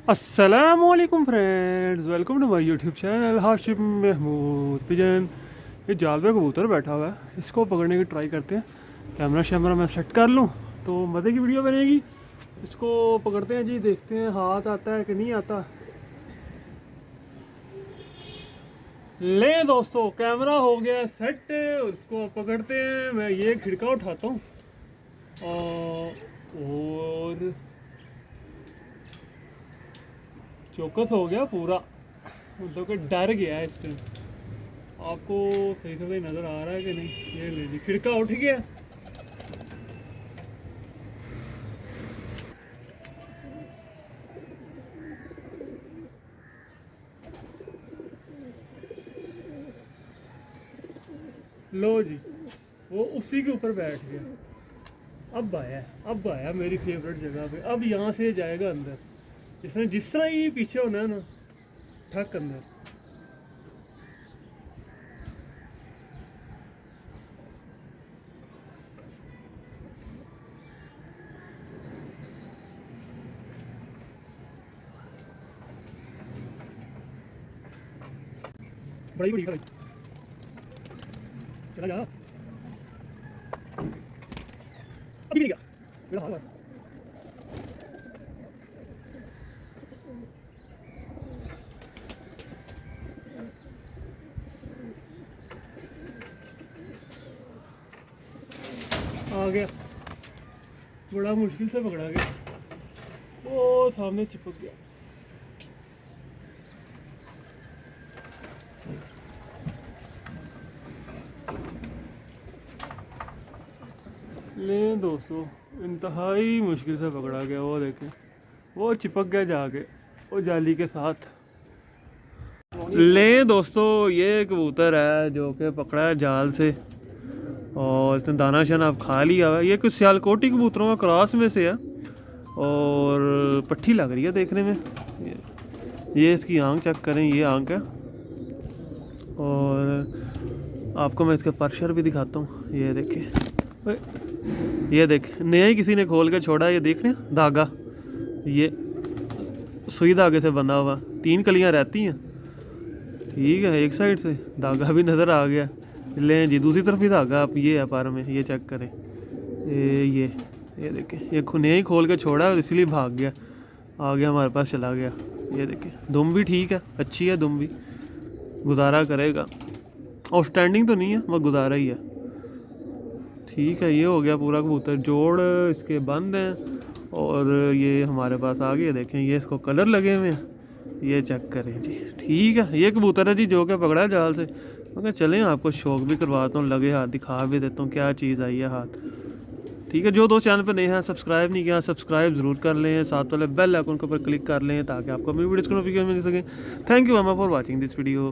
अस्सलामुअलैकुम friends, welcome to my YouTube channel Hashim Mahmood pigeon. ये जाल पे कबूतर बैठा हुआ है, इसको पकड़ने की ट्राई करते हैं। कैमरा शैमरा मैं सेट कर लूँ तो मज़े की वीडियो बनेगी। इसको पकड़ते हैं जी, देखते हैं हाथ आता है कि नहीं आता। ले दोस्तों, कैमरा हो गया सेट, उसको पकड़ते हैं। मैं ये खिड़का उठाता हूँ और चौकस हो गया पूरा, मतलब कि डर गया है इस पे। आपको सही से सही नज़र आ रहा है कि नहीं? ये ले जी, खिड़का उठ गया। लो जी, वो उसी के ऊपर बैठ गया। अब आया मेरी फेवरेट जगह पे। अब यहाँ से जाएगा अंदर। इसने जिस तरह ही पीछे होना है ना, ठक अंदर। बड़ी बड़ी भाई, चला जा। अभी नहीं गया मेरा हाल है। आ गया, बड़ा मुश्किल से पकड़ा गया। वो सामने चिपक गया। ले दोस्तों, इंतहाई मुश्किल से पकड़ा गया। वो देखें, वो चिपक गया जाके वो जाली के साथ। ले दोस्तों, ये कबूतर है जो कि पकड़ा है जाल से और इसने दाना शाना अब खा लिया है। ये कुछ सियालकोटी कबूतरों का क्रॉस में से है और पट्टी लग रही है देखने में। ये इसकी आंख चेक करें, ये आंख है। और आपको मैं इसका परशर भी दिखाता हूँ। ये देखिए, ये देख, नया ही किसी ने खोल के छोड़ा। ये देख रहे हैं धागा, ये सुई धागे से बंधा हुआ, 3 कलियां रहती हैं। ठीक है, एक साइड से धागा भी नज़र आ गया। लें जी, दूसरी तरफ भी धागा आप ये है पर में, ये चेक करें। ये देखें, ये नया ही खोल के छोड़ा और इसलिए भाग गया, आ गया हमारे पास, चला गया। ये देखें, दुम भी ठीक है, अच्छी है दुम भी, गुजारा करेगा। और स्टैंडिंग तो नहीं है, वह गुजारा ही है। ठीक है, ये हो गया पूरा कबूतर। जोड़ इसके बंद हैं और ये हमारे पास आ गए। देखें, ये इसको कलर लगे हुए हैं, ये चेक करें जी। ठीक है, ये कबूतर है जी जो कि पकड़ा है जाल से। मगर चलें, आपको शौक भी करवाता हूँ, लगे हाथ दिखा भी देता हूँ क्या चीज़ आई है हाथ। ठीक है, जो दोस्त चैनल पर नए हैं, सब्सक्राइब नहीं किया, सब्सक्राइब ज़रूर कर लें। साथ वाले बेल आइकन के ऊपर क्लिक कर लें ताकि आपको मेरी वीडियोज़ को नोटिफिकेशन मिल सके। Thank you ma'am for watching this video.